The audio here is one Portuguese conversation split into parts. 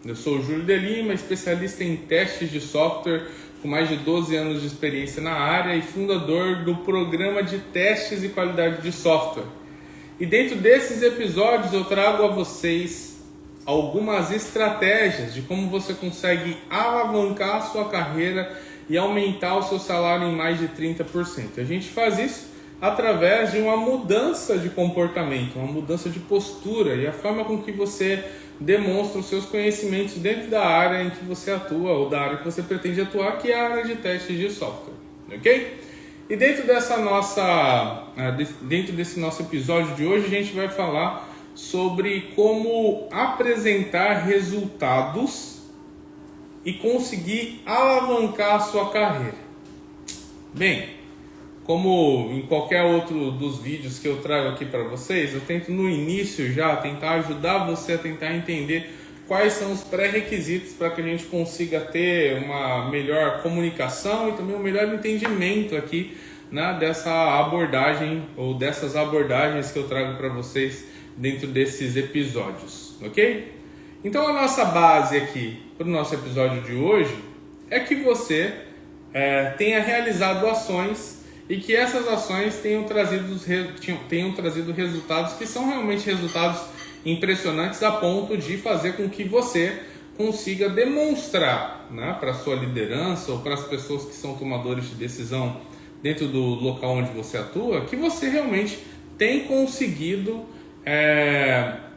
Eu sou o Júlio de Lima, especialista em testes de software, com mais de 12 anos de experiência na área e fundador do programa de testes e qualidade de software. E dentro desses episódios eu trago a vocês algumas estratégias de como você consegue alavancar a sua carreira e aumentar o seu salário em mais de 30%. A gente faz isso através de uma mudança de comportamento, uma mudança de postura e a forma com que você demonstra os seus conhecimentos dentro da área em que você atua ou da área que você pretende atuar, que é a área de testes de software, ok? E dentro desse nosso episódio de hoje, a gente vai falar sobre como apresentar resultados e conseguir alavancar a sua carreira. Bem, como em qualquer outro dos vídeos que eu trago aqui para vocês, eu tento no início já tentar ajudar você a tentar entender quais são os pré-requisitos para que a gente consiga ter uma melhor comunicação e também um melhor entendimento aqui, né, dessa abordagem ou dessas abordagens que eu trago para vocês dentro desses episódios, ok? Então a nossa base aqui para o nosso episódio de hoje é que você tenha realizado ações e que essas ações tenham trazido resultados que são realmente resultados impressionantes a ponto de fazer com que você consiga demonstrar, né, para a sua liderança ou para as pessoas que são tomadores de decisão dentro do local onde você atua, que você realmente tem conseguido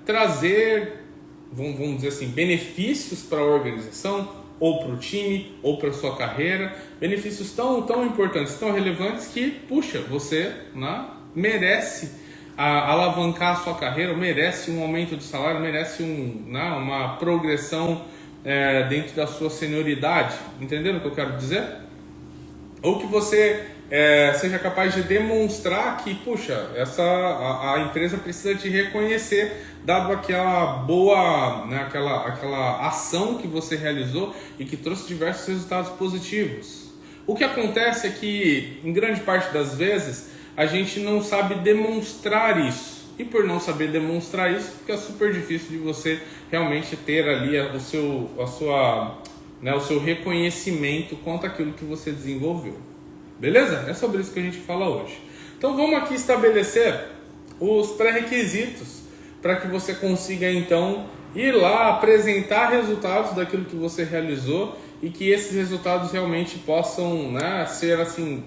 trazer, vamos dizer assim, benefícios para a organização, ou para o time, ou para a sua carreira, benefícios tão importantes, tão relevantes que, puxa, você, né, merece alavancar a sua carreira, merece um aumento de salário, merece uma progressão dentro da sua senioridade. Entenderam o que eu quero dizer? Ou que você seja capaz de demonstrar que, puxa, a empresa precisa te reconhecer, dado aquela boa, né, aquela ação que você realizou e que trouxe diversos resultados positivos. O que acontece é que, em grande parte das vezes, a gente não sabe demonstrar isso. E por não saber demonstrar isso, fica super difícil de você realmente ter ali o seu reconhecimento quanto àquilo que você desenvolveu. Beleza? É sobre isso que a gente fala hoje. Então vamos aqui estabelecer os pré-requisitos para que você consiga então ir lá apresentar resultados daquilo que você realizou e que esses resultados realmente possam, né, ser assim,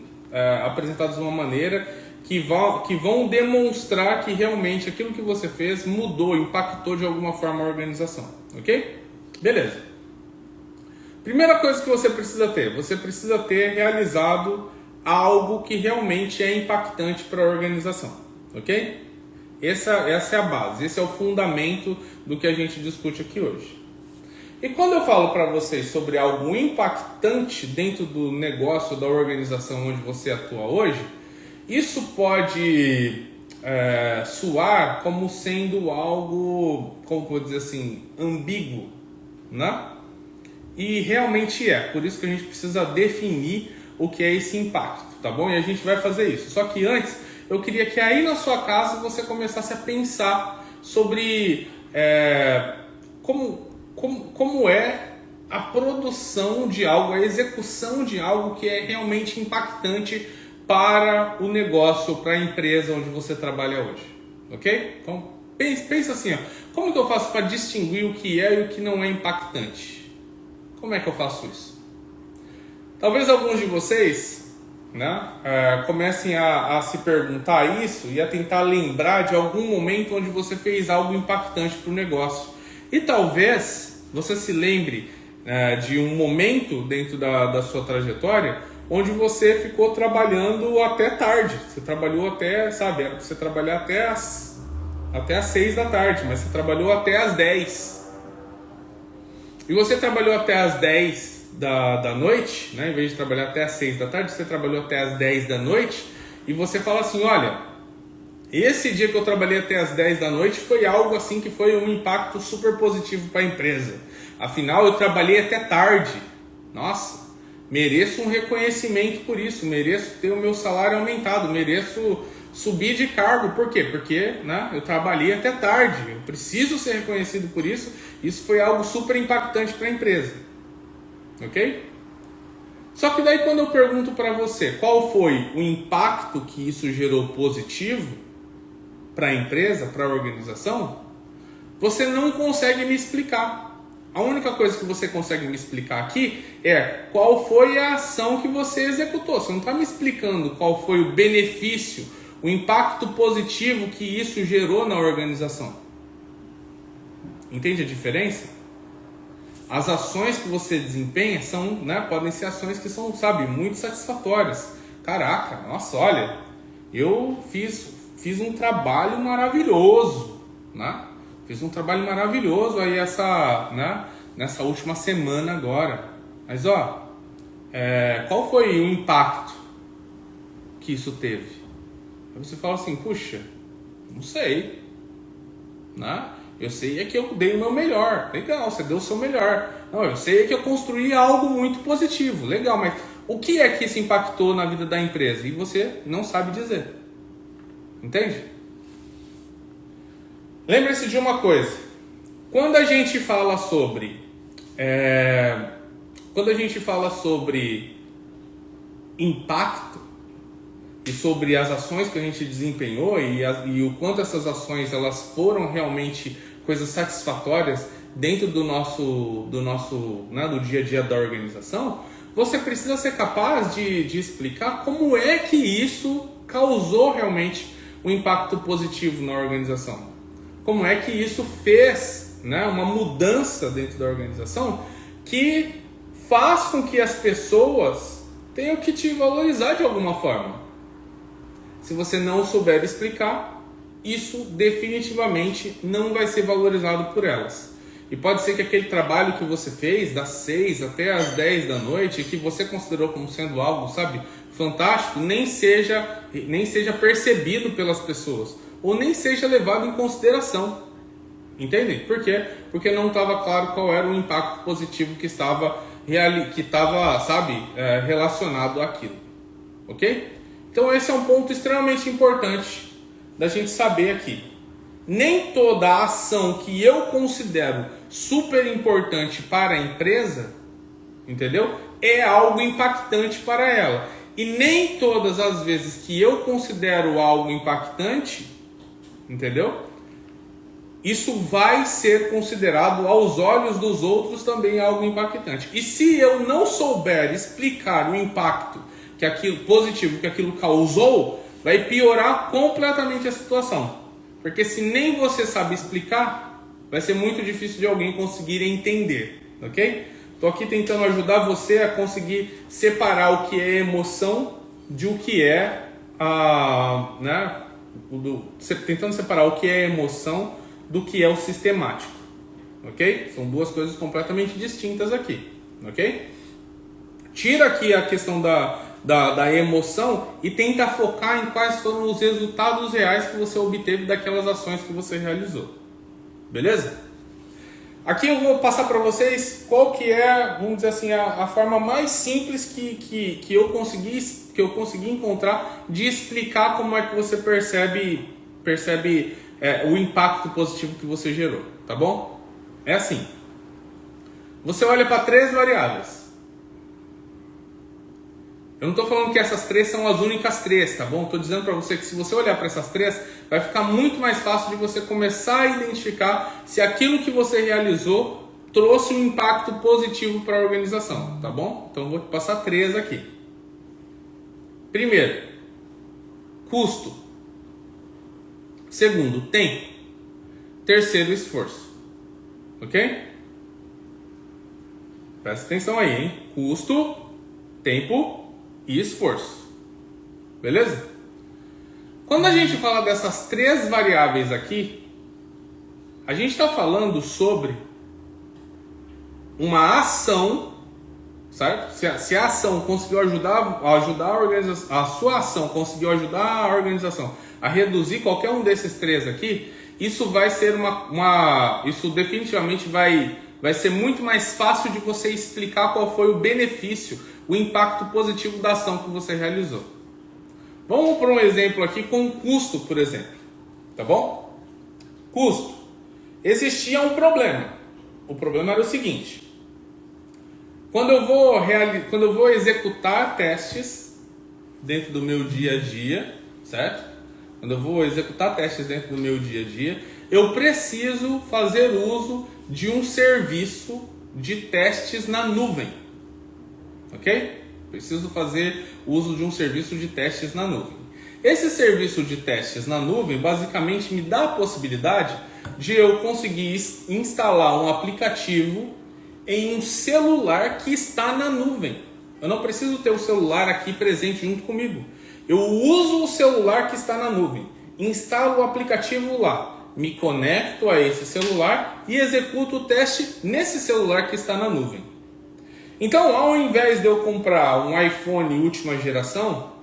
apresentados de uma maneira que vão demonstrar que realmente aquilo que você fez mudou, impactou de alguma forma a organização, ok? Beleza. Primeira coisa que você precisa ter realizado algo que realmente é impactante para a organização, ok? Essa é a base, esse é o fundamento do que a gente discute aqui hoje. E quando eu falo para vocês sobre algo impactante dentro do negócio, da organização onde você atua hoje, isso pode soar como sendo algo, como vou dizer assim, ambíguo, né? E realmente por isso que a gente precisa definir o que é esse impacto, tá bom? E a gente vai fazer isso. Só que antes, eu queria que aí na sua casa você começasse a pensar sobre como é a produção de algo, a execução de algo que é realmente impactante para o negócio, para a empresa onde você trabalha hoje, ok? Então, pensa assim, como que eu faço para distinguir o que é e o que não é impactante? Como é que eu faço isso? Talvez alguns de vocês, né, comecem a se perguntar isso e a tentar lembrar de algum momento onde você fez algo impactante para o negócio. E talvez você se lembre de um momento dentro da sua trajetória onde você ficou trabalhando até tarde. Você trabalhou até, era para você trabalhar até as 6 da tarde, mas você trabalhou até as 10. E você trabalhou até as 10 da noite, né? Em vez de trabalhar até as 6 da tarde, você trabalhou até as 10 da noite e você fala assim, olha, esse dia que eu trabalhei até as 10 da noite foi algo assim que foi um impacto super positivo para a empresa. Afinal, eu trabalhei até tarde. Nossa, mereço um reconhecimento por isso, mereço ter o meu salário aumentado, mereço subir de cargo. Por quê? Porque, né, eu trabalhei até tarde, eu preciso ser reconhecido por isso. Isso foi algo super impactante para a empresa, ok? Só que daí quando eu pergunto para você qual foi o impacto que isso gerou positivo para a empresa, para a organização, você não consegue me explicar. A única coisa que você consegue me explicar aqui é qual foi a ação que você executou. Você não está me explicando qual foi o benefício, o impacto positivo que isso gerou na organização. Entende a diferença? As ações que você desempenha são, né, podem ser ações que são, sabe, muito satisfatórias. Caraca, nossa, olha, eu fiz um trabalho maravilhoso, né? Fiz um trabalho maravilhoso aí nessa última semana agora. Mas qual foi o impacto que isso teve? Aí você fala assim, puxa, não sei, né? Eu sei é que eu dei o meu melhor. Legal, você deu o seu melhor. Não, eu sei é que eu construí algo muito positivo. Legal, mas o que é que isso impactou na vida da empresa? E você não sabe dizer. Entende? Lembre-se de uma coisa. Quando a gente fala sobre impacto e sobre as ações que a gente desempenhou e o quanto essas ações elas foram realmente coisas satisfatórias dentro do dia a dia da organização, você precisa ser capaz de explicar como é que isso causou realmente um impacto positivo na organização. Como é que isso fez, né, uma mudança dentro da organização que faz com que as pessoas tenham que te valorizar de alguma forma. Se você não souber explicar, isso definitivamente não vai ser valorizado por elas. E pode ser que aquele trabalho que você fez das 6 até as 10 da noite, que você considerou como sendo algo, sabe, fantástico, nem seja percebido pelas pessoas, ou nem seja levado em consideração. Entende? Por quê? Porque não estava claro qual era o impacto positivo que estava relacionado àquilo. Ok? Então esse é um ponto extremamente importante da gente saber aqui. Nem toda ação que eu considero super importante para a empresa, entendeu? É algo impactante para ela. E nem todas as vezes que eu considero algo impactante, entendeu? Isso vai ser considerado aos olhos dos outros também algo impactante. E se eu não souber explicar o impacto que aquilo positivo que aquilo causou, vai piorar completamente a situação. Porque se nem você sabe explicar, vai ser muito difícil de alguém conseguir entender, ok? Estou aqui tentando ajudar você a conseguir separar o que é emoção de o que é tentando separar o que é emoção do que é o sistemático, ok? São duas coisas completamente distintas aqui, ok? Tira aqui a questão da emoção e tenta focar em quais foram os resultados reais que você obteve daquelas ações que você realizou. Beleza? Aqui eu vou passar para vocês qual que é, vamos dizer assim, a forma mais simples que eu consegui encontrar de explicar como é que você percebe o impacto positivo que você gerou, tá bom? É assim. Você olha para 3 variáveis. Eu não estou falando que essas 3 são as únicas 3, tá bom? Estou dizendo para você que se você olhar para essas 3, vai ficar muito mais fácil de você começar a identificar se aquilo que você realizou trouxe um impacto positivo para a organização, tá bom? Então eu vou te passar 3 aqui. Primeiro, custo. Segundo, tempo. Terceiro, esforço. Ok? Presta atenção aí, hein? Custo, tempo e esforço. Beleza? Quando a gente fala dessas 3 variáveis aqui, a gente está falando sobre uma ação, certo? Se a ação conseguiu ajudar a organização, a sua ação conseguiu ajudar a organização a reduzir qualquer um desses 3 aqui, isso vai ser isso definitivamente vai ser muito mais fácil de você explicar qual foi o benefício, o impacto positivo da ação que você realizou. Vamos para um exemplo aqui com custo, por exemplo. Tá bom? Custo. Existia um problema. O problema era o seguinte. Quando eu vou executar testes dentro do meu dia a dia, certo? Quando eu vou executar testes dentro do meu dia a dia, eu preciso fazer uso de um serviço de testes na nuvem. Ok? Preciso fazer uso de um serviço de testes na nuvem. Esse serviço de testes na nuvem basicamente me dá a possibilidade de eu conseguir instalar um aplicativo em um celular que está na nuvem. Eu não preciso ter o celular aqui presente junto comigo. Eu uso o celular que está na nuvem, instalo o aplicativo lá, me conecto a esse celular e executo o teste nesse celular que está na nuvem. Então, ao invés de eu comprar um iPhone última geração,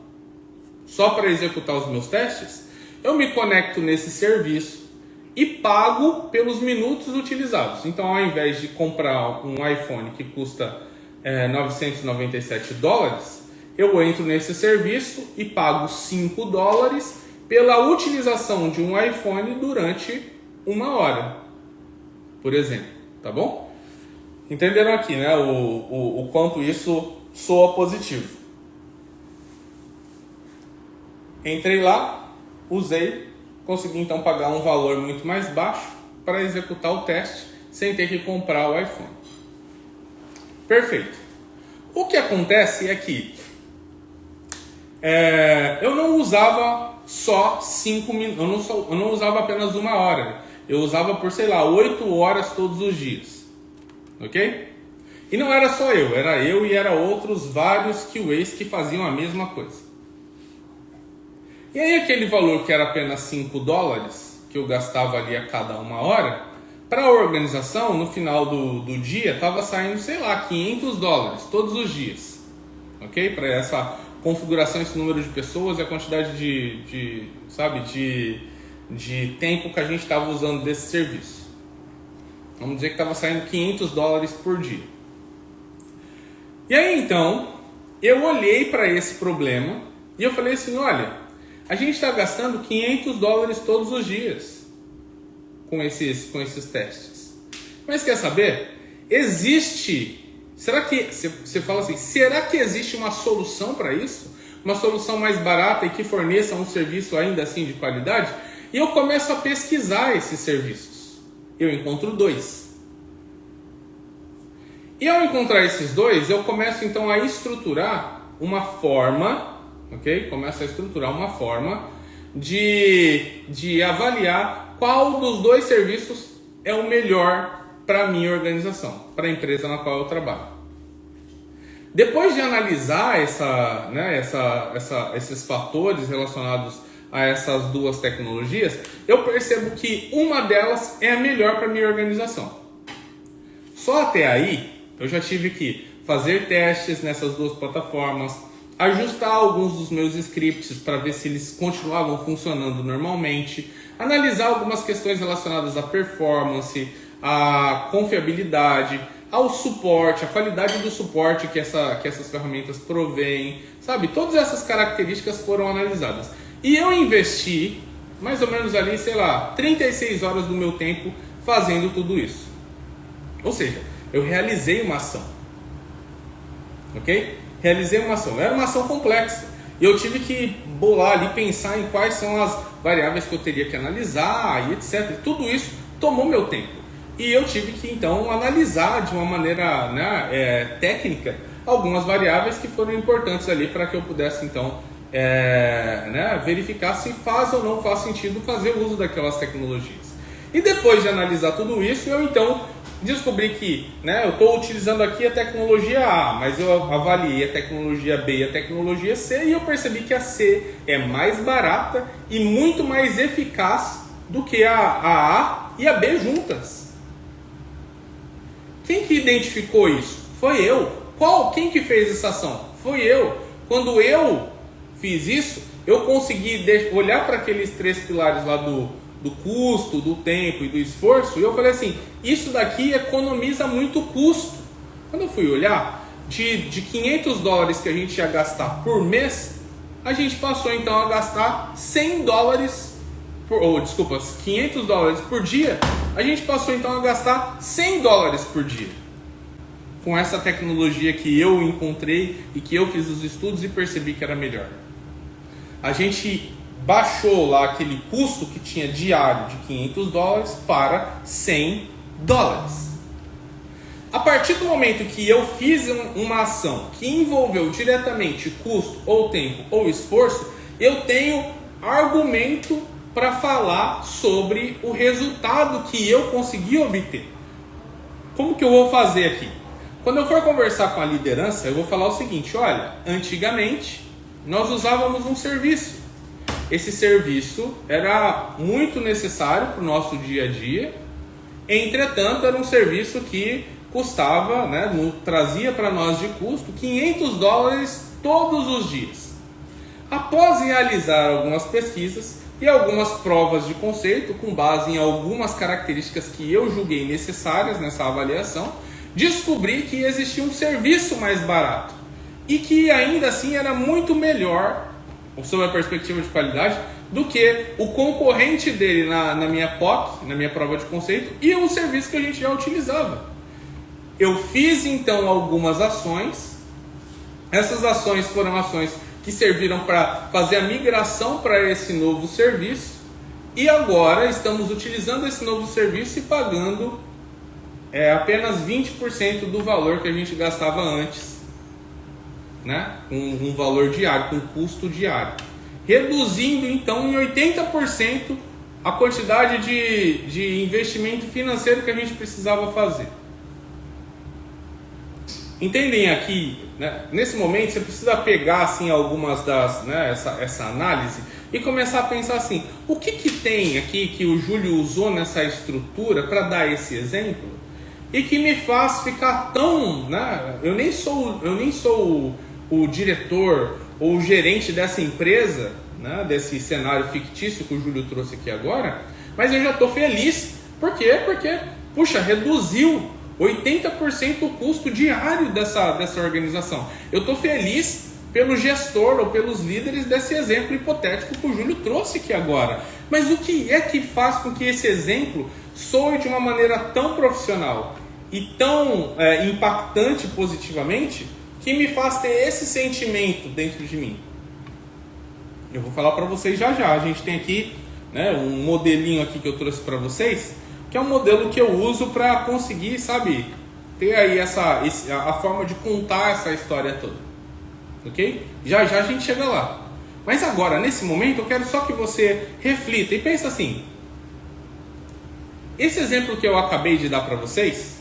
só para executar os meus testes, eu me conecto nesse serviço e pago pelos minutos utilizados. Então, ao invés de comprar um iPhone que custa $997, eu entro nesse serviço e pago $5 pela utilização de um iPhone durante 1 hora, por exemplo, tá bom? Entenderam aqui, né, o quanto isso soa positivo. Entrei lá, usei, consegui então pagar um valor muito mais baixo para executar o teste sem ter que comprar o iPhone. Perfeito. O que acontece é que eu não usava só 5 minutos, eu não usava apenas 1 hora, eu usava por, 8 horas todos os dias, ok? E não era só eu, era eu e era outros vários QAs que faziam a mesma coisa. E aí aquele valor que era apenas $5 que eu gastava ali a cada 1 hora, para a organização no final do dia estava saindo, $500 todos os dias, ok? Para essa configuração, esse número de pessoas e a quantidade de tempo que a gente estava usando desse serviço. Vamos dizer que estava saindo $500 por dia. E aí então, eu olhei para esse problema e eu falei assim, olha, a gente está gastando $500 todos os dias com esses testes. Mas quer saber? Será que, você fala assim, será que existe uma solução para isso? Uma solução mais barata e que forneça um serviço ainda assim de qualidade? E eu começo a pesquisar esses serviços. Eu encontro 2. E ao encontrar esses 2, eu começo então a estruturar uma forma, ok? Começo a estruturar uma forma de avaliar qual dos 2 serviços é o melhor para a minha organização, para a empresa na qual eu trabalho. Depois de analisar esses fatores relacionados a essas 2 tecnologias, eu percebo que uma delas é a melhor para a minha organização. Só até aí, eu já tive que fazer testes nessas 2 plataformas, ajustar alguns dos meus scripts para ver se eles continuavam funcionando normalmente, analisar algumas questões relacionadas à performance, à confiabilidade, ao suporte, a qualidade do suporte que essas ferramentas provêm, sabe? Todas essas características foram analisadas. E eu investi mais ou menos ali, 36 horas do meu tempo fazendo tudo isso. Ou seja, eu realizei uma ação. Ok? Realizei uma ação. Era uma ação complexa. E eu tive que bolar ali, pensar em quais são as variáveis que eu teria que analisar e etc. Tudo isso tomou meu tempo. E eu tive que então analisar de uma maneira técnica algumas variáveis que foram importantes ali para que eu pudesse então verificar se faz ou não faz sentido fazer uso daquelas tecnologias. E depois de analisar tudo isso, eu então descobri que eu estou utilizando aqui a tecnologia A, mas eu avaliei a tecnologia B e a tecnologia C e eu percebi que a C é mais barata e muito mais eficaz do que a A e a B juntas. Quem que identificou isso? Foi eu. Quem que fez essa ação? Foi eu. Quando eu fiz isso, eu consegui olhar para aqueles 3 pilares lá do custo, do tempo e do esforço, e eu falei assim, isso daqui economiza muito custo. Quando eu fui olhar, de $500 que a gente ia gastar por mês, a gente passou então a gastar 100 dólares, desculpa, 500 dólares por dia, a gente passou então a gastar 100 dólares por dia. Com essa tecnologia que eu encontrei e que eu fiz os estudos e percebi que era melhor. A gente baixou lá aquele custo que tinha diário de 500 dólares para 100 dólares. A partir do momento que eu fiz uma ação que envolveu diretamente custo, ou tempo, ou esforço, eu tenho argumento para falar sobre o resultado que eu consegui obter. Como que eu vou fazer aqui? Quando eu for conversar com a liderança, eu vou falar o seguinte: olha, antigamente nós usávamos um serviço. Esse serviço era muito necessário para o nosso dia a dia, entretanto era um serviço que custava, trazia para nós de custo 500 dólares todos os dias. Após realizar algumas pesquisas e algumas provas de conceito, com base em algumas características que eu julguei necessárias nessa avaliação, descobri que existia um serviço mais barato e que ainda assim era muito melhor, sob a perspectiva de qualidade, do que o concorrente dele na minha POC, na minha prova de conceito, e o serviço que a gente já utilizava. Eu fiz então algumas ações. Essas ações foram ações que serviram para fazer a migração para esse novo serviço, e agora estamos utilizando esse novo serviço e pagando apenas 20% do valor que a gente gastava antes, com um valor diário, com custo diário, reduzindo então em 80% a quantidade de investimento financeiro que a gente precisava fazer. Entendem aqui, nesse momento você precisa pegar assim algumas das, essa análise e começar a pensar assim: o que tem aqui que o Júlio usou nessa estrutura para dar esse exemplo e que me faz ficar tão, eu nem sou o diretor ou o gerente dessa empresa, desse cenário fictício que o Júlio trouxe aqui agora, mas eu já estou feliz. Por quê? Porque, puxa, reduziu 80% o custo diário dessa organização. Eu estou feliz pelo gestor ou pelos líderes desse exemplo hipotético que o Júlio trouxe aqui agora. Mas o que é que faz com que esse exemplo soe de uma maneira tão profissional e tão impactante positivamente, que me faz ter esse sentimento dentro de mim? Eu vou falar para vocês já. A gente tem aqui um modelinho aqui que eu trouxe para vocês, que é um modelo que eu uso para conseguir, ter aí a forma de contar essa história toda, ok? Já a gente chega lá. Mas agora, nesse momento, eu quero só que você reflita e pense assim: esse exemplo que eu acabei de dar para vocês,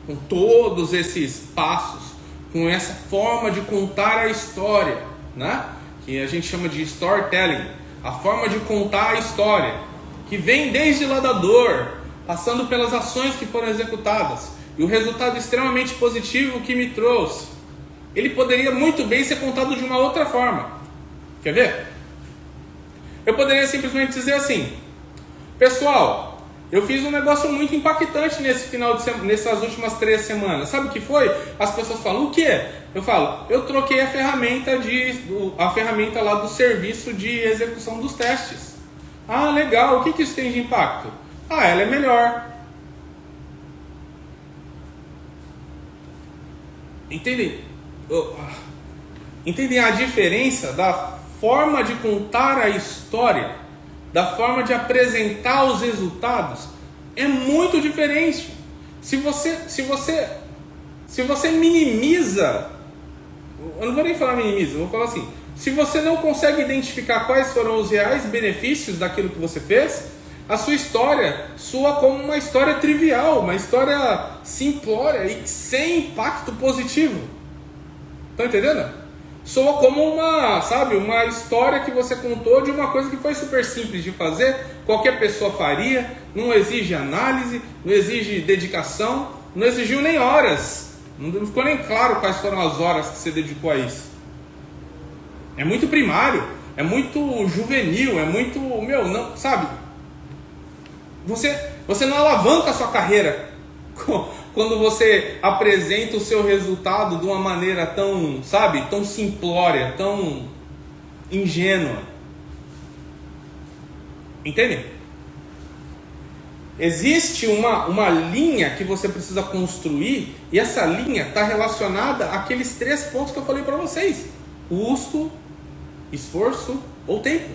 com todos esses passos, com essa forma de contar a história, que a gente chama de storytelling, a forma de contar a história, que vem desde lá da dor, passando pelas ações que foram executadas e o resultado extremamente positivo que me trouxe, ele poderia muito bem ser contado de uma outra forma. Quer ver? Eu poderia simplesmente dizer assim: pessoal, eu fiz um negócio muito impactante nessas últimas 3 semanas. Sabe o que foi? As pessoas falam: o quê? Eu falo: eu troquei a ferramenta lá do serviço de execução dos testes. Ah, legal. O que isso tem de impacto? Ela é melhor. Entendem? Entendem a diferença da forma de contar a história, da forma de apresentar os resultados? É muito diferente. Se você minimiza, eu não vou nem falar minimiza, eu vou falar assim: se você não consegue identificar quais foram os reais benefícios daquilo que você fez, a sua história soa como uma história trivial, uma história simplória e sem impacto positivo. Estão entendendo? Soa como uma história que você contou de uma coisa que foi super simples de fazer, qualquer pessoa faria, não exige análise, não exige dedicação, não exigiu nem horas. Não ficou nem claro quais foram as horas que você dedicou a isso. É muito primário, é muito juvenil, é muito, não, sabe? Você não alavanca a sua carreira quando você apresenta o seu resultado de uma maneira tão simplória, tão ingênua. Entende? Existe uma linha que você precisa construir, e essa linha está relacionada àqueles 3 pontos que eu falei para vocês: custo, esforço ou tempo.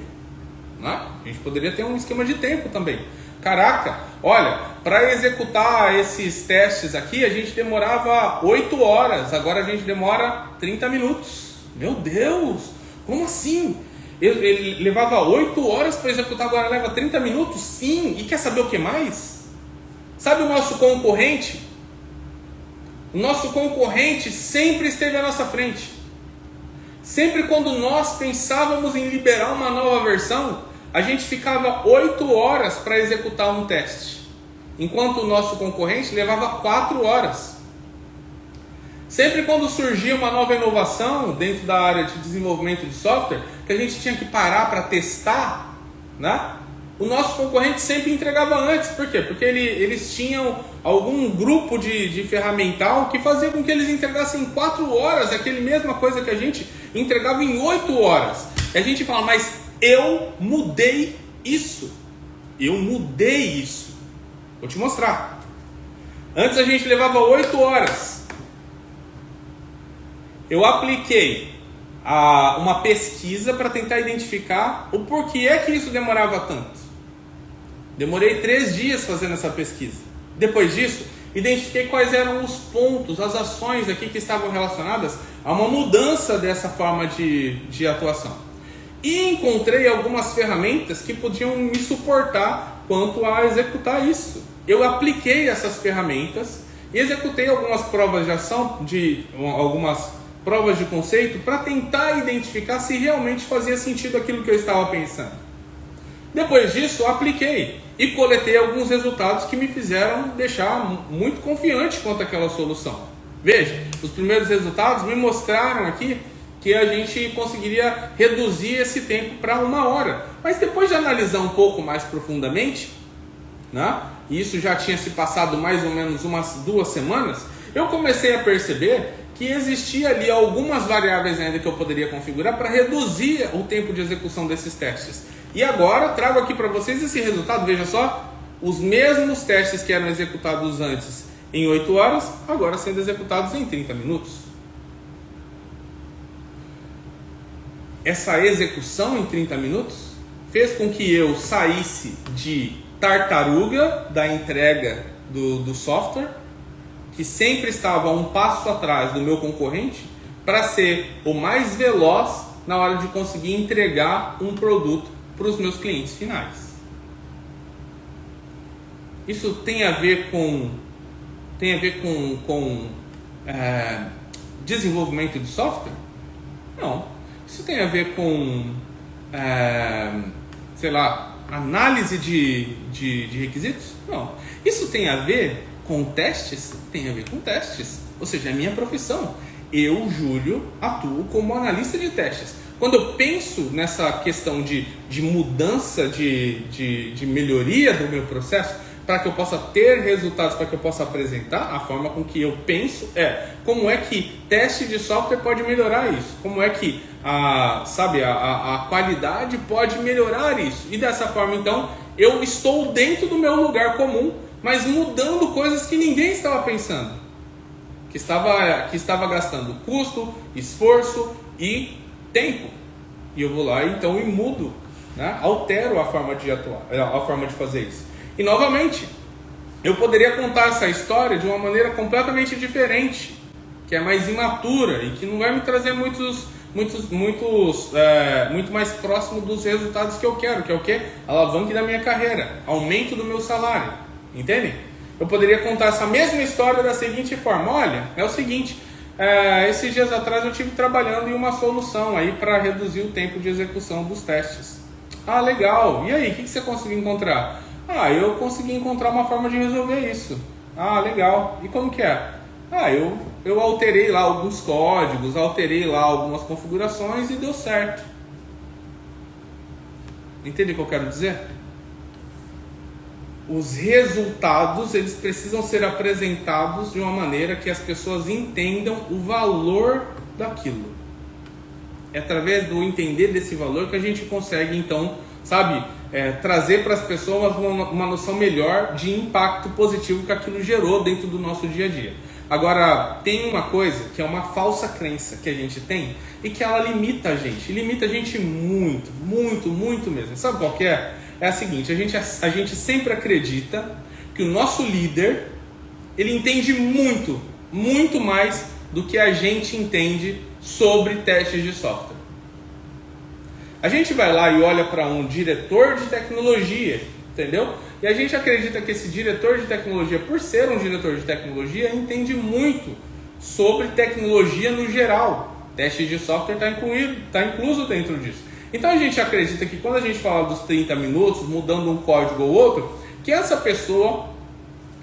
Né? A gente poderia ter um esquema de tempo também. Caraca, olha, para executar esses testes aqui a gente demorava 8 horas, agora a gente demora 30 minutos. Meu Deus, como assim? Ele levava 8 horas para executar, agora leva 30 minutos? Sim, e quer saber o que mais? Sabe o nosso concorrente? O nosso concorrente sempre esteve à nossa frente. Sempre quando nós pensávamos em liberar uma nova versão, a gente ficava 8 horas para executar um teste, enquanto o nosso concorrente levava 4 horas. Sempre quando surgia uma nova inovação dentro da área de desenvolvimento de software, que a gente tinha que parar para testar, né? O nosso concorrente sempre entregava antes. Por quê? Porque eles tinham algum grupo de ferramental que fazia com que eles entregassem em 4 horas aquela mesma coisa que a gente entregava em 8 horas. E a gente fala, mas eu mudei isso. Eu mudei isso. Vou te mostrar. Antes a gente levava 8 horas. Eu apliquei uma pesquisa para tentar identificar o porquê é que isso demorava tanto. Demorei 3 dias fazendo essa pesquisa. Depois disso, identifiquei quais eram os pontos, as ações aqui que estavam relacionadas a uma mudança dessa forma de atuação. E encontrei algumas ferramentas que podiam me suportar quanto a executar isso. Eu apliquei essas ferramentas e executei algumas provas de ação, algumas provas de conceito, para tentar identificar se realmente fazia sentido aquilo que eu estava pensando. Depois disso, eu apliquei e coletei alguns resultados que me fizeram deixar muito confiante quanto àquela solução. Veja, os primeiros resultados me mostraram aqui que a gente conseguiria reduzir esse tempo para 1 hora. Mas depois de analisar um pouco mais profundamente, né, e isso já tinha se passado mais ou menos umas 2 semanas, eu comecei a perceber que existia ali algumas variáveis ainda que eu poderia configurar para reduzir o tempo de execução desses testes. E agora trago aqui para vocês esse resultado. Veja só, os mesmos testes que eram executados antes em 8 horas, agora sendo executados em 30 minutos. Essa execução em 30 minutos fez com que eu saísse de tartaruga da entrega do software, que sempre estava um passo atrás do meu concorrente, para ser o mais veloz na hora de conseguir entregar um produto para os meus clientes finais. Isso tem a ver com desenvolvimento de software? Não. Isso tem a ver com, análise de requisitos? Não. Isso tem a ver com testes? Tem a ver com testes. Ou seja, é a minha profissão. Eu, Júlio, atuo como analista de testes. Quando eu penso nessa questão de mudança, de melhoria do meu processo, para que eu possa ter resultados, para que eu possa apresentar, a forma com que eu penso é como é que teste de software pode melhorar isso, como é que a qualidade pode melhorar isso. E dessa forma, então, eu estou dentro do meu lugar comum, mas mudando coisas que ninguém estava pensando, que estava gastando custo, esforço e tempo. E eu vou lá então e mudo, né? Altero a forma de atuar, a forma de fazer isso. E novamente, eu poderia contar essa história de uma maneira completamente diferente, que é mais imatura e que não vai me trazer muito mais próximo dos resultados que eu quero, que é o quê? Alavanque da minha carreira, aumento do meu salário, entende? Eu poderia contar essa mesma história da seguinte forma: olha, é o seguinte, esses dias atrás eu estive trabalhando em uma solução aí para reduzir o tempo de execução dos testes. Ah, legal, e aí, o que você conseguiu encontrar? Ah, eu consegui encontrar uma forma de resolver isso. Ah, legal, e como que é? Ah, eu alterei lá alguns códigos, alterei lá algumas configurações e deu certo. Entende o que eu quero dizer? Os resultados, eles precisam ser apresentados de uma maneira que as pessoas entendam o valor daquilo. É através do entender desse valor que a gente consegue, então, sabe, trazer para as pessoas uma noção melhor de impacto positivo que aquilo gerou dentro do nosso dia a dia. Agora, tem uma coisa que é uma falsa crença que a gente tem e que ela limita a gente muito, muito, muito mesmo. Sabe qual que é? É a seguinte, a gente sempre acredita que o nosso líder, ele entende muito, muito mais do que a gente entende sobre testes de software. A gente vai lá e olha para um diretor de tecnologia, entendeu? E a gente acredita que esse diretor de tecnologia, por ser um diretor de tecnologia, entende muito sobre tecnologia no geral. Testes de software está incluso dentro disso. Então a gente acredita que quando a gente fala dos 30 minutos, mudando um código ou outro, que essa pessoa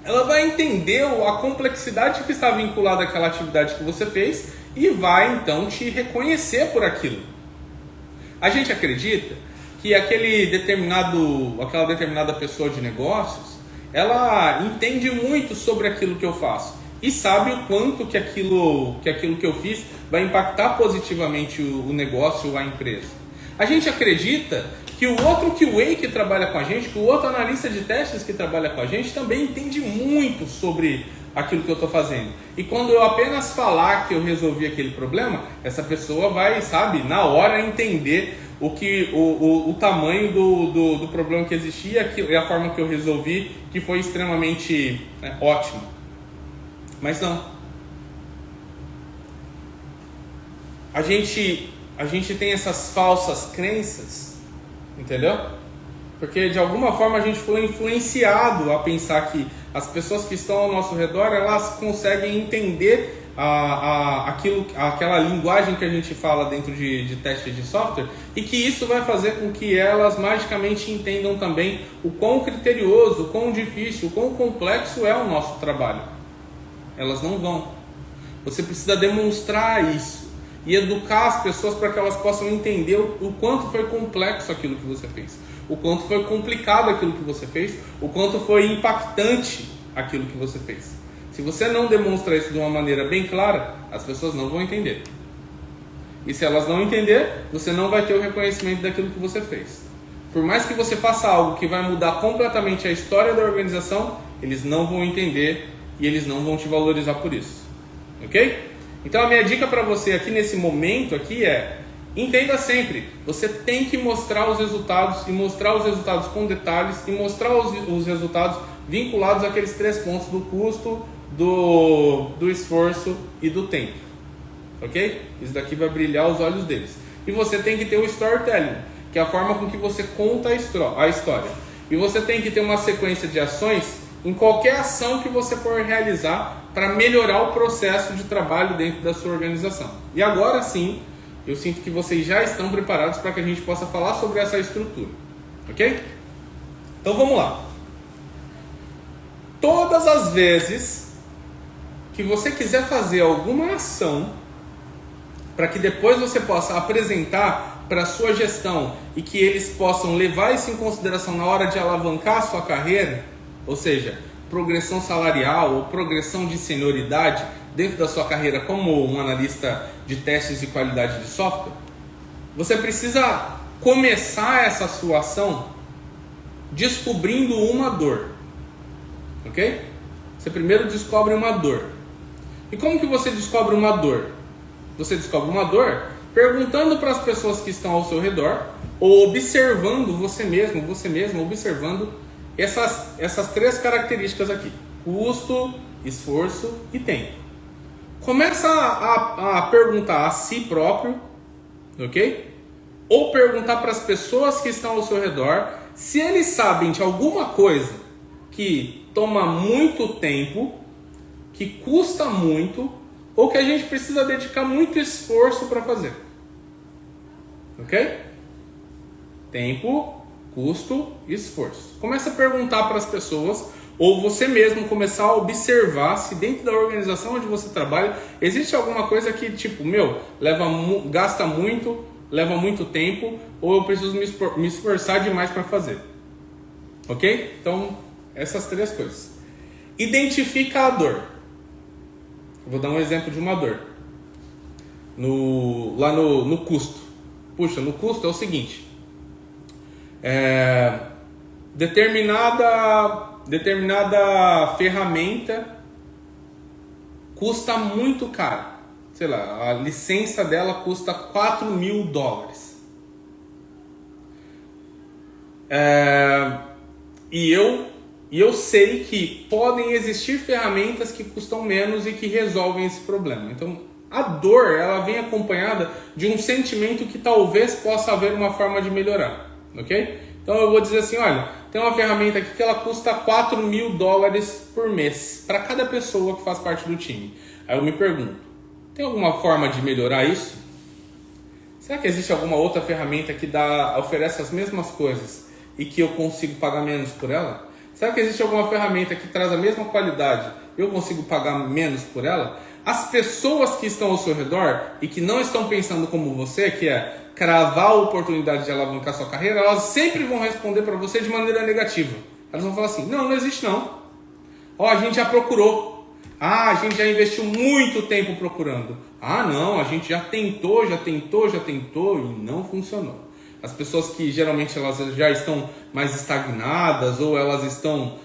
ela vai entender a complexidade que está vinculada àquela atividade que você fez e vai então te reconhecer por aquilo. A gente acredita que aquela determinada pessoa de negócios, ela entende muito sobre aquilo que eu faço e sabe o quanto que aquilo que eu fiz vai impactar positivamente o negócio ou a empresa. A gente acredita que o outro QA que trabalha com a gente, que o outro analista de testes que trabalha com a gente também entende muito sobre aquilo que eu estou fazendo. E quando eu apenas falar que eu resolvi aquele problema, essa pessoa vai, sabe, na hora entender o tamanho do problema que existia e a forma que eu resolvi, que foi extremamente ótimo. Mas não. A gente tem essas falsas crenças, entendeu? Porque de alguma forma a gente foi influenciado a pensar que as pessoas que estão ao nosso redor, elas conseguem entender aquela linguagem que a gente fala dentro de testes de software, e que isso vai fazer com que elas magicamente entendam também o quão criterioso, o quão difícil, o quão complexo é o nosso trabalho. Elas não vão. Você precisa demonstrar isso e educar as pessoas para que elas possam entender o quanto foi complexo aquilo que você fez, o quanto foi complicado aquilo que você fez, o quanto foi impactante aquilo que você fez. Se você não demonstra isso de uma maneira bem clara, as pessoas não vão entender. E se elas não entender, você não vai ter o reconhecimento daquilo que você fez. Por mais que você faça algo que vai mudar completamente a história da organização, eles não vão entender e eles não vão te valorizar por isso. Ok? Então a minha dica para você aqui nesse momento aqui é: entenda sempre, você tem que mostrar os resultados, e mostrar os resultados com detalhes, e mostrar os resultados vinculados àqueles 3 pontos do custo, do esforço e do tempo. Ok? Isso daqui vai brilhar os olhos deles. E você tem que ter o storytelling, que é a forma com que você conta a história. E você tem que ter uma sequência de ações em qualquer ação que você for realizar para melhorar o processo de trabalho dentro da sua organização. E agora sim, eu sinto que vocês já estão preparados para que a gente possa falar sobre essa estrutura. Ok? Então vamos lá. Todas as vezes que você quiser fazer alguma ação para que depois você possa apresentar para a sua gestão e que eles possam levar isso em consideração na hora de alavancar a sua carreira, ou seja, progressão salarial ou progressão de senioridade dentro da sua carreira como um analista de testes de qualidade de software, você precisa começar essa sua ação descobrindo uma dor. Ok? Você primeiro descobre uma dor. E como que você descobre uma dor? Você descobre uma dor perguntando para as pessoas que estão ao seu redor, ou observando você mesmo observando essas 3 características aqui: custo, esforço e tempo. Começa a perguntar a si próprio, ok? Ou perguntar para as pessoas que estão ao seu redor se eles sabem de alguma coisa que toma muito tempo, que custa muito, ou que a gente precisa dedicar muito esforço para fazer. Ok? Tempo, custo e esforço. Começa a perguntar para as pessoas, ou você mesmo começar a observar se dentro da organização onde você trabalha existe alguma coisa que, tipo, gasta muito, leva muito tempo, ou eu preciso me esforçar demais para fazer. Ok? Então, essas 3 coisas. Identifica a dor. Eu vou dar um exemplo de uma dor. lá no custo. Puxa, no custo é o seguinte. Determinada ferramenta custa muito caro. Sei lá, a licença dela custa $4.000. E eu sei que podem existir ferramentas que custam menos e que resolvem esse problema. Então, a dor, ela vem acompanhada de um sentimento que talvez possa haver uma forma de melhorar, ok? Então, eu vou dizer assim, olha, tem uma ferramenta aqui que ela custa $4.000 por mês para cada pessoa que faz parte do time. Aí eu me pergunto, tem alguma forma de melhorar isso? Será que existe alguma outra ferramenta que oferece as mesmas coisas e que eu consigo pagar menos por ela? Será que existe alguma ferramenta que traz a mesma qualidade e eu consigo pagar menos por ela? As pessoas que estão ao seu redor e que não estão pensando como você, que é cravar a oportunidade de alavancar sua carreira, elas sempre vão responder para você de maneira negativa. Elas vão falar assim, não existe não. A gente já procurou. A gente já investiu muito tempo procurando. Não, a gente já tentou e não funcionou. As pessoas que geralmente elas já estão mais estagnadas ou elas estão,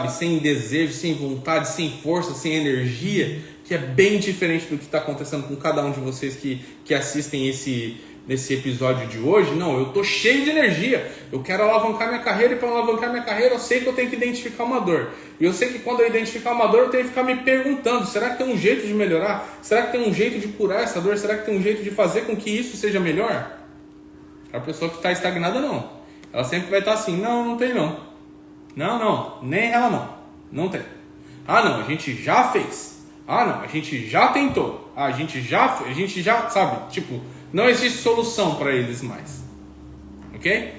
sem desejo, sem vontade, sem força, sem energia, que é bem diferente do que está acontecendo com cada um de vocês que assistem nesse episódio de hoje. Não, eu estou cheio de energia, eu quero alavancar minha carreira e para alavancar minha carreira eu sei que eu tenho que identificar uma dor. E eu sei que quando eu identificar uma dor eu tenho que ficar me perguntando, será que tem um jeito de melhorar? Será que tem um jeito de curar essa dor? Será que tem um jeito de fazer com que isso seja melhor? A pessoa que está estagnada não. Ela sempre vai estar assim, não tem não. Não, nem ela não tem. Não, a gente já fez. Não, a gente já tentou. A gente já, sabe, tipo, não existe solução para eles mais. Ok?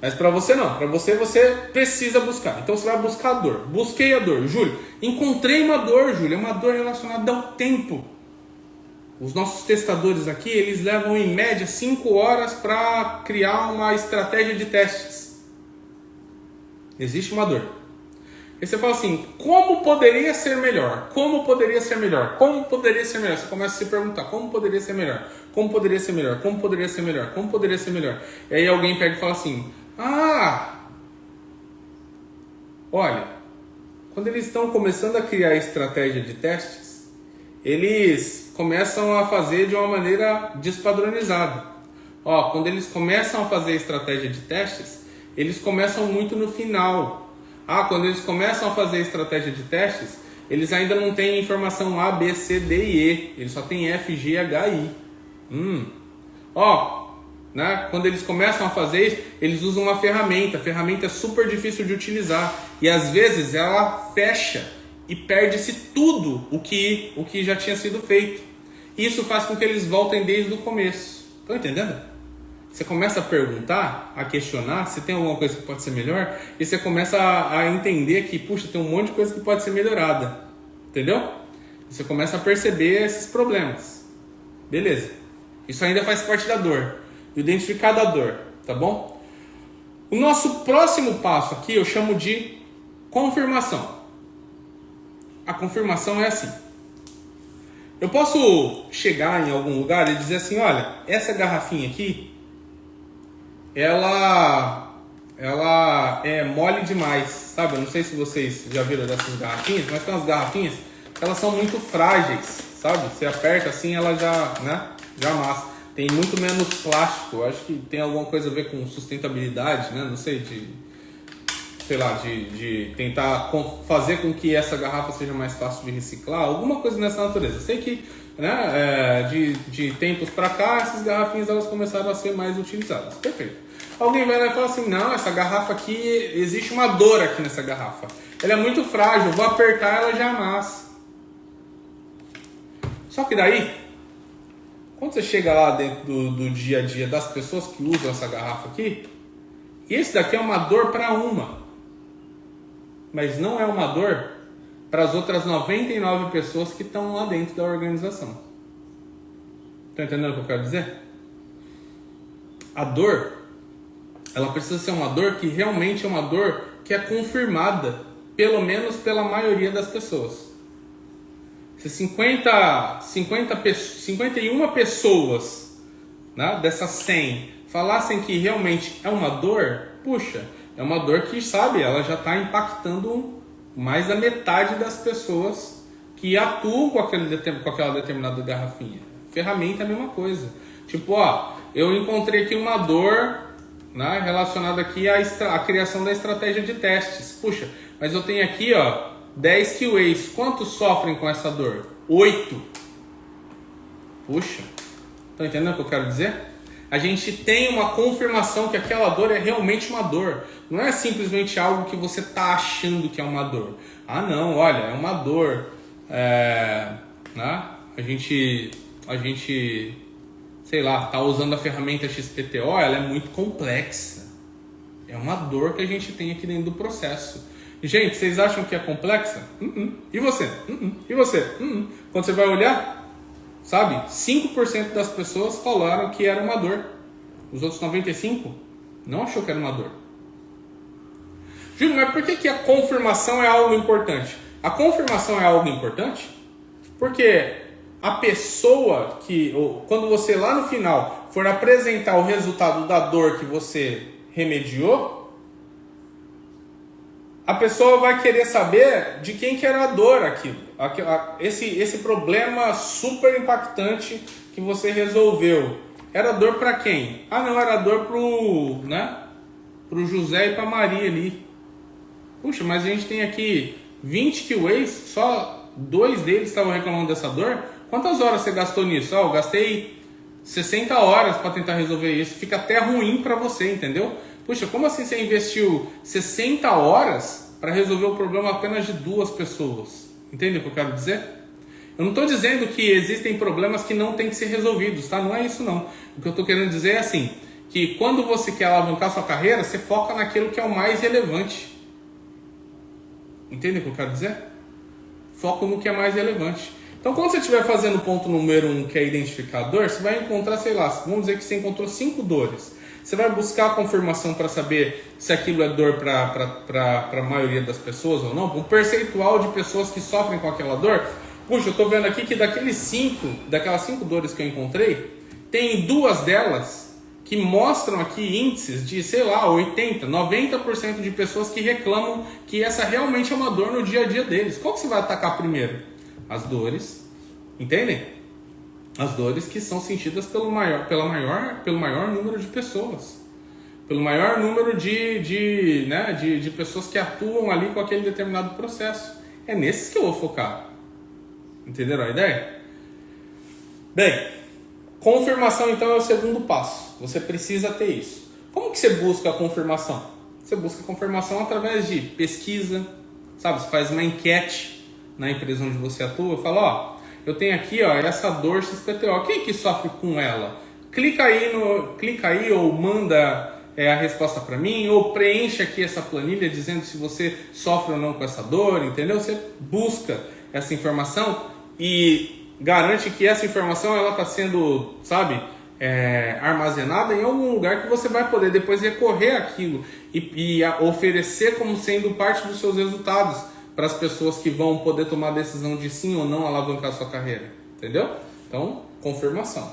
Mas para você não. Para você precisa buscar. Então você vai buscar a dor. Busquei a dor. Júlio, encontrei uma dor, Júlio. É uma dor relacionada ao tempo. Os nossos testadores aqui, eles levam em média 5 horas para criar uma estratégia de testes. Existe uma dor. Aí você fala assim, como poderia ser melhor? Como poderia ser melhor? Como poderia ser melhor? Você começa a se perguntar, como poderia ser melhor? Como poderia ser melhor? Como poderia ser melhor? Como poderia ser melhor? E aí alguém pega e fala assim, olha, quando eles estão começando a criar a estratégia de testes, eles começam a fazer de uma maneira despadronizada. Quando eles começam a fazer a estratégia de testes, eles começam muito no final. Quando eles começam a fazer a estratégia de testes, eles ainda não têm informação A, B, C, D e E. Eles só têm F, G, H, I. Quando eles começam a fazer isso, eles usam uma ferramenta. A ferramenta é super difícil de utilizar. E às vezes ela fecha e perde-se tudo o que já tinha sido feito. Isso faz com que eles voltem desde o começo. Estão entendendo? Você começa a perguntar, a questionar se tem alguma coisa que pode ser melhor, e você começa a entender que, puxa, tem um monte de coisa que pode ser melhorada. Entendeu? Você começa a perceber esses problemas. Beleza. Isso ainda faz parte da dor. Identificar a dor, tá bom? O nosso próximo passo aqui eu chamo de confirmação. A confirmação é assim. Eu posso chegar em algum lugar e dizer assim, olha, essa garrafinha aqui, ela é mole demais, sabe? Eu não sei se vocês já viram dessas garrafinhas, mas tem umas garrafinhas que elas são muito frágeis, sabe? Você aperta assim, ela já amassa. Tem muito menos plástico, eu acho que tem alguma coisa a ver com sustentabilidade, né? Não sei, de tentar fazer com que essa garrafa seja mais fácil de reciclar, alguma coisa nessa natureza. Eu sei que, né, de tempos para cá, essas garrafinhas elas começaram a ser mais utilizadas. Perfeito. Alguém vai lá e fala assim, não, essa garrafa aqui, existe uma dor aqui nessa garrafa. Ela é muito frágil, vou apertar, ela já amassa. Só que daí, quando você chega lá dentro do dia a dia das pessoas que usam essa garrafa aqui, esse daqui é uma dor para uma. Mas não é uma dor para as outras 99 pessoas que estão lá dentro da organização. Está entendendo o que eu quero dizer? A dor, ela precisa ser uma dor que realmente é uma dor que é confirmada, pelo menos pela maioria das pessoas. se 51 pessoas, né, dessas 100 falassem que realmente é uma dor, puxa, é uma dor que, sabe, ela já está impactando mais da metade das pessoas que atuam com aquela determinada garrafinha. Ferramenta é a mesma coisa. Tipo, ó, eu encontrei aqui uma dor, né, relacionada aqui à criação da estratégia de testes. Puxa, mas eu tenho aqui, ó, 10 QAs. Quantos sofrem com essa dor? 8. Puxa, estão entendendo o que eu quero dizer? A gente tem uma confirmação que aquela dor é realmente uma dor. Não é simplesmente algo que você está achando que é uma dor. Ah, não, olha, é uma dor. Né? A gente, sei lá, tá usando a ferramenta XPTO, ela é muito complexa. É uma dor que a gente tem aqui dentro do processo. Gente, vocês acham que é complexa? E você? E você? Quando você vai olhar, sabe, 5% das pessoas falaram que era uma dor. Os outros 95% não achou que era uma dor. Júlio, mas por que a confirmação é algo importante? A confirmação é algo importante porque a pessoa que, quando você lá no final for apresentar o resultado da dor que você remediou, a pessoa vai querer saber de quem que era a dor aquilo. Esse problema super impactante que você resolveu. Era dor para quem? Ah, não, era dor pro José e para Maria ali. Puxa, mas a gente tem aqui 20 QAs, só 2 deles estavam reclamando dessa dor. Quantas horas você gastou nisso? Eu gastei 60 horas para tentar resolver isso. Fica até ruim para você, entendeu? Puxa, como assim você investiu 60 horas para resolver o problema apenas de 2 pessoas? Entende o que eu quero dizer? Eu não estou dizendo que existem problemas que não têm que ser resolvidos, tá? Não é isso não. O que eu estou querendo dizer é assim, que quando você quer alavancar sua carreira, você foca naquilo que é o mais relevante. Entende o que eu quero dizer? Foco no que é mais relevante. Então, quando você estiver fazendo o ponto número 1, que é identificador, você vai encontrar, sei lá, vamos dizer que você encontrou 5 dores. Você vai buscar a confirmação para saber se aquilo é dor para a maioria das pessoas ou não. Um percentual de pessoas que sofrem com aquela dor. Puxa, eu estou vendo aqui que daquelas 5 dores que eu encontrei, tem 2 delas que mostram aqui índices de, sei lá, 80%, 90% de pessoas que reclamam que essa realmente é uma dor no dia a dia deles. Qual que você vai atacar primeiro? As dores, entendem? As dores que são sentidas pelo maior número de pessoas. Pelo maior número de pessoas que atuam ali com aquele determinado processo. É nesses que eu vou focar. Entenderam a ideia? Bem, confirmação então é o segundo passo. Você precisa ter isso. Como que você busca a confirmação? Você busca a confirmação através de pesquisa, sabe? Você faz uma enquete na empresa onde você atua e fala, ó, eu tenho aqui, ó, essa dor XPTO. Quem que sofre com ela? Clica aí ou manda a resposta para mim, ou preenche aqui essa planilha dizendo se você sofre ou não com essa dor, entendeu? Você busca essa informação e garante que essa informação ela está sendo, sabe, armazenada em algum lugar que você vai poder depois recorrer àquilo e oferecer como sendo parte dos seus resultados para as pessoas que vão poder tomar a decisão de sim ou não alavancar a sua carreira, entendeu? Então, confirmação.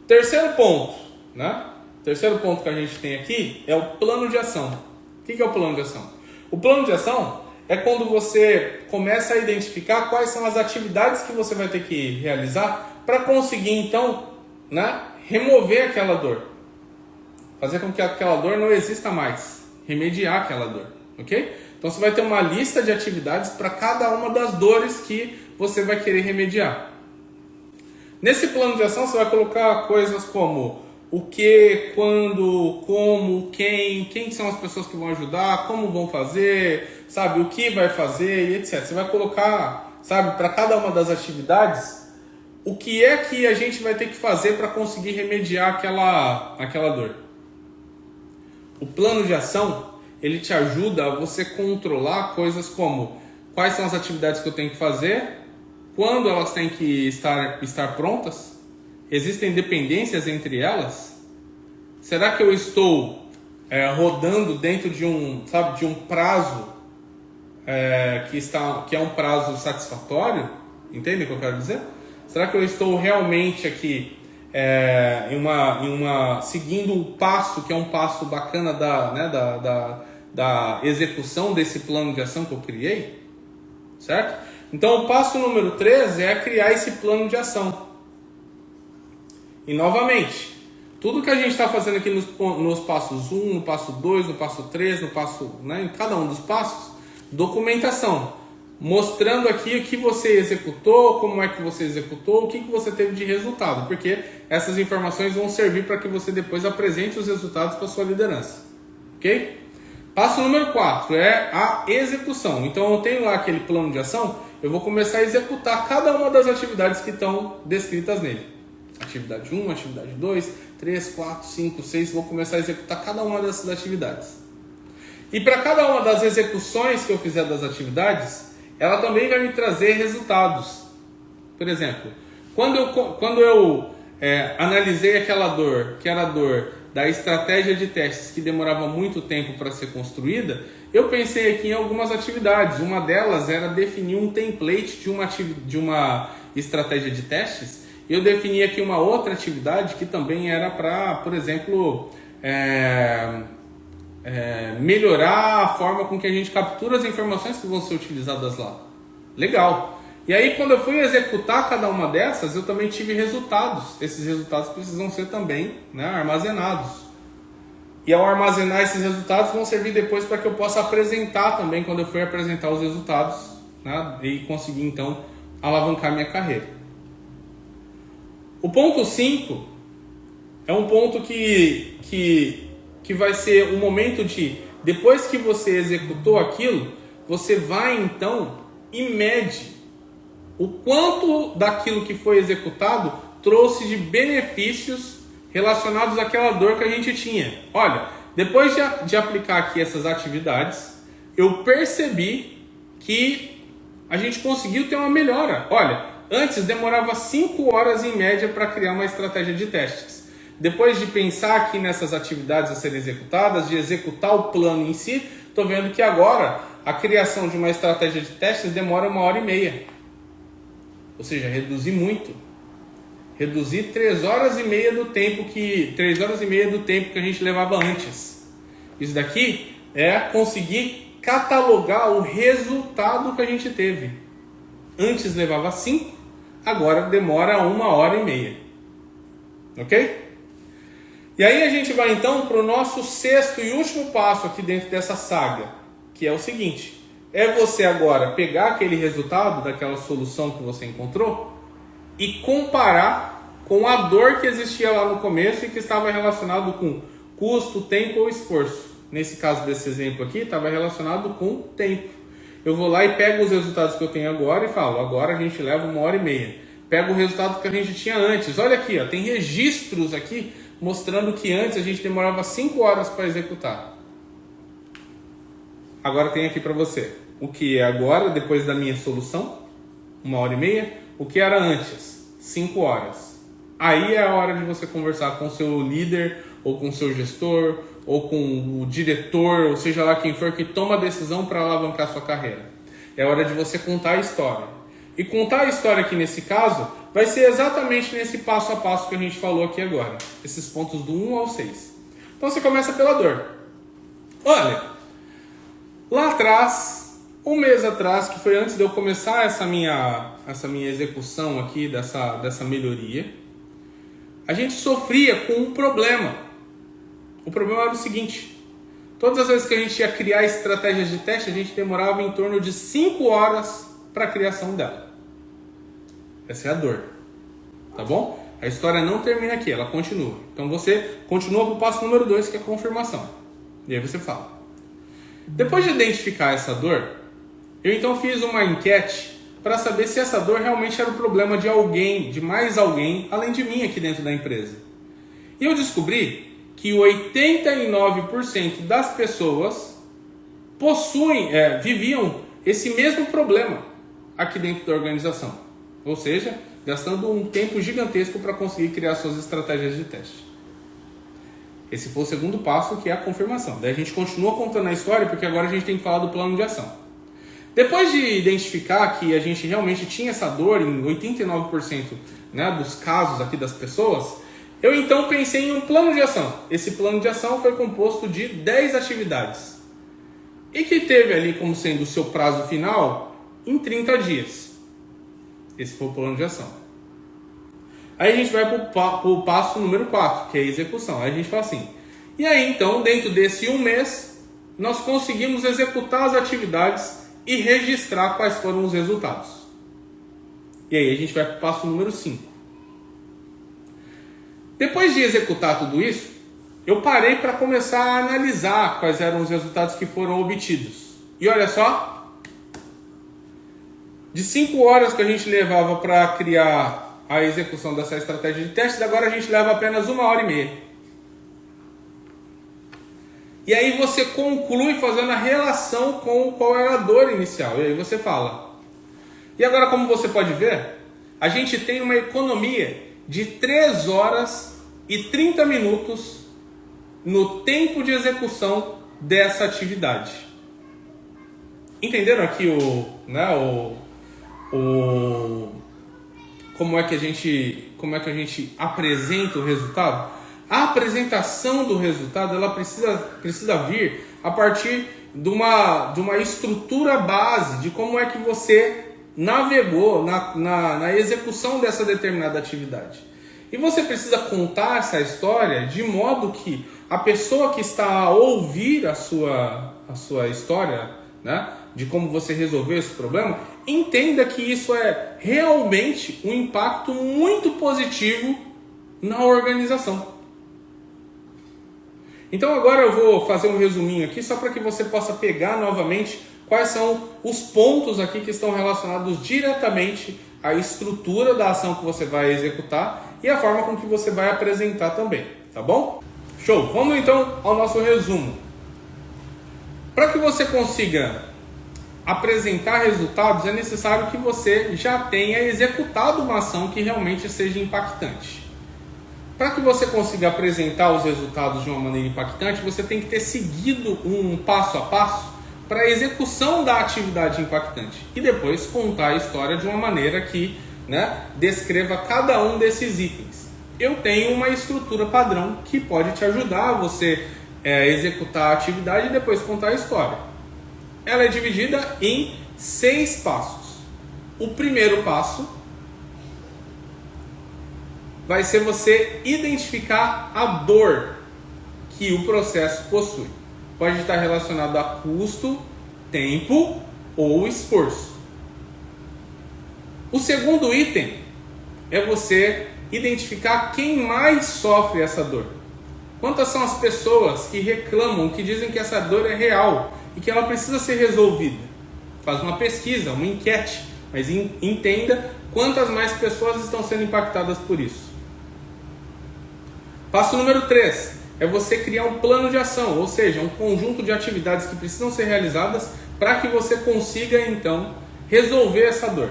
Terceiro ponto, né? Terceiro ponto que a gente tem aqui é o plano de ação. O que é o plano de ação? O plano de ação é quando você começa a identificar quais são as atividades que você vai ter que realizar para conseguir, então, né, remover aquela dor. Fazer com que aquela dor não exista mais. Remediar aquela dor, ok? Então você vai ter uma lista de atividades para cada uma das dores que você vai querer remediar. Nesse plano de ação você vai colocar coisas como o que, quando, como, quem são as pessoas que vão ajudar, como vão fazer, sabe, o que vai fazer e etc. Você vai colocar, sabe, para cada uma das atividades, o que é que a gente vai ter que fazer para conseguir remediar aquela dor. O plano de ação, ele te ajuda a você controlar coisas como quais são as atividades que eu tenho que fazer, quando elas têm que estar prontas, existem dependências entre elas, será que eu estou rodando dentro de um prazo que é um prazo satisfatório, Entende o que eu quero dizer? Será que eu estou realmente aqui seguindo o passo, que é um passo bacana da execução desse plano de ação que eu criei? Certo? Então o passo número 3 é criar esse plano de ação. E novamente, tudo que a gente está fazendo aqui nos passos 1, no passo 2, no passo 3, no passo, em cada um dos passos, documentação, mostrando aqui o que você executou, como é que você executou, o que você teve de resultado, porque essas informações vão servir para que você depois apresente os resultados para a sua liderança, ok? Passo número 4 é a execução. Então eu tenho lá aquele plano de ação, eu vou começar a executar cada uma das atividades que estão descritas nele. Atividade 1, atividade 2, 3, 4, 5, 6, vou começar a executar cada uma dessas atividades. E para cada uma das execuções que eu fizer das atividades, ela também vai me trazer resultados. Por exemplo, quando eu analisei aquela dor, que era a dor da estratégia de testes que demorava muito tempo para ser construída, eu pensei aqui em algumas atividades. Uma delas era definir um template de uma estratégia de testes. Eu defini aqui uma outra atividade que também era para, por exemplo, melhorar a forma com que a gente captura as informações que vão ser utilizadas lá. Legal. E aí, quando eu fui executar cada uma dessas, eu também tive resultados. Esses resultados precisam ser também armazenados. E ao armazenar esses resultados, vão servir depois para que eu possa apresentar também, quando eu for apresentar os resultados, e conseguir, então, alavancar minha carreira. O ponto 5 é um ponto que vai ser o momento de, depois que você executou aquilo, você vai então e mede o quanto daquilo que foi executado trouxe de benefícios relacionados àquela dor que a gente tinha. Olha, depois de aplicar aqui essas atividades, eu percebi que a gente conseguiu ter uma melhora. Olha, antes demorava 5 horas em média para criar uma estratégia de testes. Depois de pensar aqui nessas atividades a serem executadas, de executar o plano em si, estou vendo que agora a criação de uma estratégia de testes demora 1h30. Ou seja, reduzi muito. Reduzi 3 horas e meia do tempo que a gente levava antes. Isso daqui é conseguir catalogar o resultado que a gente teve. Antes levava 5, agora demora 1h30. Ok? E aí a gente vai então para o nosso 6º e último passo aqui dentro dessa saga, que é o seguinte: é você agora pegar aquele resultado daquela solução que você encontrou e comparar com a dor que existia lá no começo e que estava relacionado com custo, tempo ou esforço. Nesse caso desse exemplo aqui, estava relacionado com tempo. Eu vou lá e pego os resultados que eu tenho agora e falo, agora a gente leva 1h30. Pego o resultado que a gente tinha antes. Olha aqui, tem registros aqui mostrando que antes a gente demorava 5 horas para executar. Agora tem aqui para você o que é agora, depois da minha solução, 1h30. O que era antes, 5 horas. Aí é a hora de você conversar com o seu líder, ou com o seu gestor, ou com o diretor, ou seja lá quem for que toma a decisão para alavancar a sua carreira. É hora de você contar a história. E contar a história aqui nesse caso vai ser exatamente nesse passo a passo que a gente falou aqui agora. Esses pontos do 1 ao 6. Então você começa pela dor. Olha, lá atrás, 1 mês atrás, que foi antes de eu começar essa minha execução aqui dessa melhoria, a gente sofria com um problema. O problema era o seguinte: todas as vezes que a gente ia criar estratégias de teste, a gente demorava em torno de 5 horas para a criação dela. Essa é a dor. Tá bom? A história não termina aqui, ela continua. Então você continua para o passo número 2, que é a confirmação. E aí você fala. Depois de identificar essa dor, eu então fiz uma enquete para saber se essa dor realmente era o problema de alguém, de mais alguém, além de mim aqui dentro da empresa. E eu descobri que 89% das pessoas viviam esse mesmo problema aqui dentro da organização. Ou seja, gastando um tempo gigantesco para conseguir criar suas estratégias de teste. Esse foi o segundo passo, que é a confirmação. Daí a gente continua contando a história, porque agora a gente tem que falar do plano de ação. Depois de identificar que a gente realmente tinha essa dor em 89%, né, dos casos aqui das pessoas, eu então pensei em um plano de ação. Esse plano de ação foi composto de 10 atividades e que teve ali como sendo o seu prazo final em 30 dias. Esse foi o plano de ação. Aí a gente vai para o passo número 4, que é a execução. Aí a gente fala assim, e aí então, dentro desse um mês, nós conseguimos executar as atividades e registrar quais foram os resultados. E aí a gente vai para o passo número 5. Depois de executar tudo isso, eu parei para começar a analisar quais eram os resultados que foram obtidos. E olha só, de 5 horas que a gente levava para criar a execução dessa estratégia de testes, agora a gente leva apenas 1h30. E aí você conclui fazendo a relação com qual era a dor inicial. E aí você fala. E agora, como você pode ver, a gente tem uma economia de 3 horas e 30 minutos no tempo de execução dessa atividade. Entenderam aqui como é que a gente apresenta o resultado? A apresentação do resultado, ela precisa vir a partir de uma estrutura base de como é que você navegou na execução dessa determinada atividade. E você precisa contar essa história de modo que a pessoa que está a ouvir a sua história, né, de como você resolveu esse problema, entenda que isso é realmente um impacto muito positivo na organização. Então agora eu vou fazer um resuminho aqui só para que você possa pegar novamente quais são os pontos aqui que estão relacionados diretamente à estrutura da ação que você vai executar e a forma com que você vai apresentar também, tá bom? Show! Vamos então ao nosso resumo. Para que você consiga apresentar resultados, é necessário que você já tenha executado uma ação que realmente seja impactante. Para que você consiga apresentar os resultados de uma maneira impactante, você tem que ter seguido um passo a passo para a execução da atividade impactante e depois contar a história de uma maneira que, né, descreva cada um desses itens. Eu tenho uma estrutura padrão que pode te ajudar a você executar a atividade e depois contar a história. Ela é dividida em 6 passos. O primeiro passo vai ser você identificar a dor que o processo possui. Pode estar relacionado a custo, tempo ou esforço. O segundo item é você identificar quem mais sofre essa dor. Quantas são as pessoas que reclamam, que dizem que essa dor é real e que ela precisa ser resolvida? Faz uma pesquisa, uma enquete, mas entenda quantas mais pessoas estão sendo impactadas por isso. Passo número 3 é você criar um plano de ação, ou seja, um conjunto de atividades que precisam ser realizadas para que você consiga então resolver essa dor.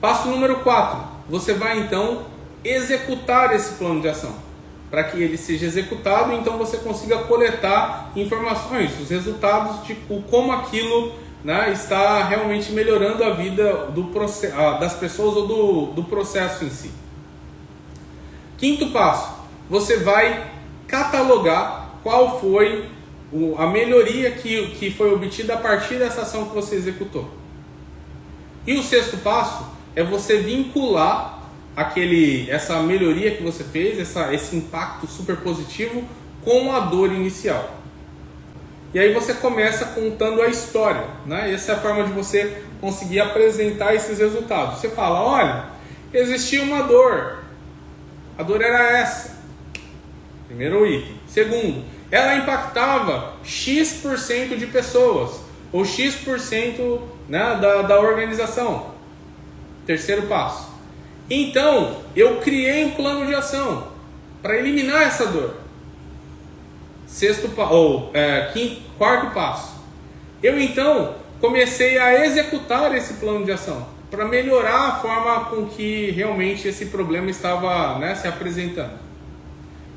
Passo número 4, você vai então executar esse plano de ação. Para que ele seja executado, então você consiga coletar informações, os resultados de como aquilo, né, está realmente melhorando a vida das pessoas ou do processo em si. Quinto passo, você vai catalogar qual foi a melhoria que foi obtida a partir dessa ação que você executou. E o sexto passo é você vincular essa melhoria que você fez, esse impacto super positivo com a dor inicial. E aí você começa contando a história, né? Essa é a forma de você conseguir apresentar esses resultados. Você fala, olha, existia uma dor. A dor era essa. Primeiro item. Segundo, ela impactava X% de pessoas, ou X%, né, da organização. Terceiro passo. Então, eu criei um plano de ação para eliminar essa dor. Quarto passo. Eu então comecei a executar esse plano de ação para melhorar a forma com que realmente esse problema estava, né, se apresentando.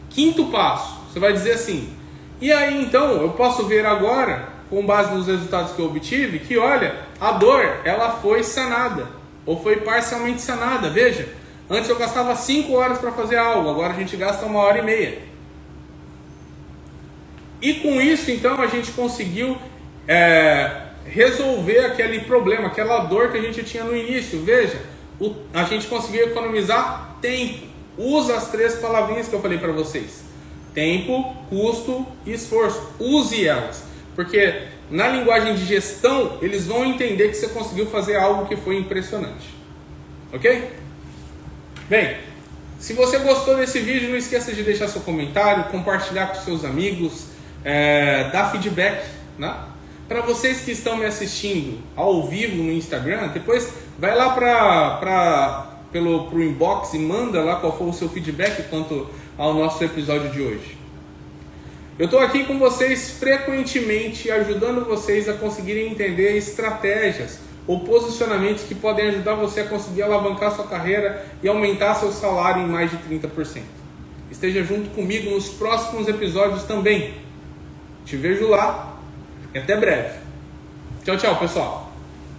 Quinto passo, você vai dizer assim, e aí então eu posso ver agora com base nos resultados que eu obtive, que olha, a dor, ela foi sanada, ou foi parcialmente sanada. Veja, antes eu gastava 5 horas para fazer algo, agora a gente gasta 1h30. E com isso, então, a gente conseguiu resolver aquele problema, aquela dor que a gente tinha no início. Veja, a gente conseguiu economizar tempo. Usa as 3 palavrinhas que eu falei para vocês: tempo, custo e esforço. Use elas, porque na linguagem de gestão eles vão entender que você conseguiu fazer algo que foi impressionante. Ok? Bem, se você gostou desse vídeo, não esqueça de deixar seu comentário, compartilhar com seus amigos, dar feedback, né? Para vocês que estão me assistindo ao vivo no Instagram, depois vai lá pro inbox e manda lá qual foi o seu feedback quanto ao nosso episódio de hoje. Eu estou aqui com vocês frequentemente, ajudando vocês a conseguirem entender estratégias ou posicionamentos que podem ajudar você a conseguir alavancar sua carreira e aumentar seu salário em mais de 30%. Esteja junto comigo nos próximos episódios também. Te vejo lá e até breve. Tchau, tchau, pessoal.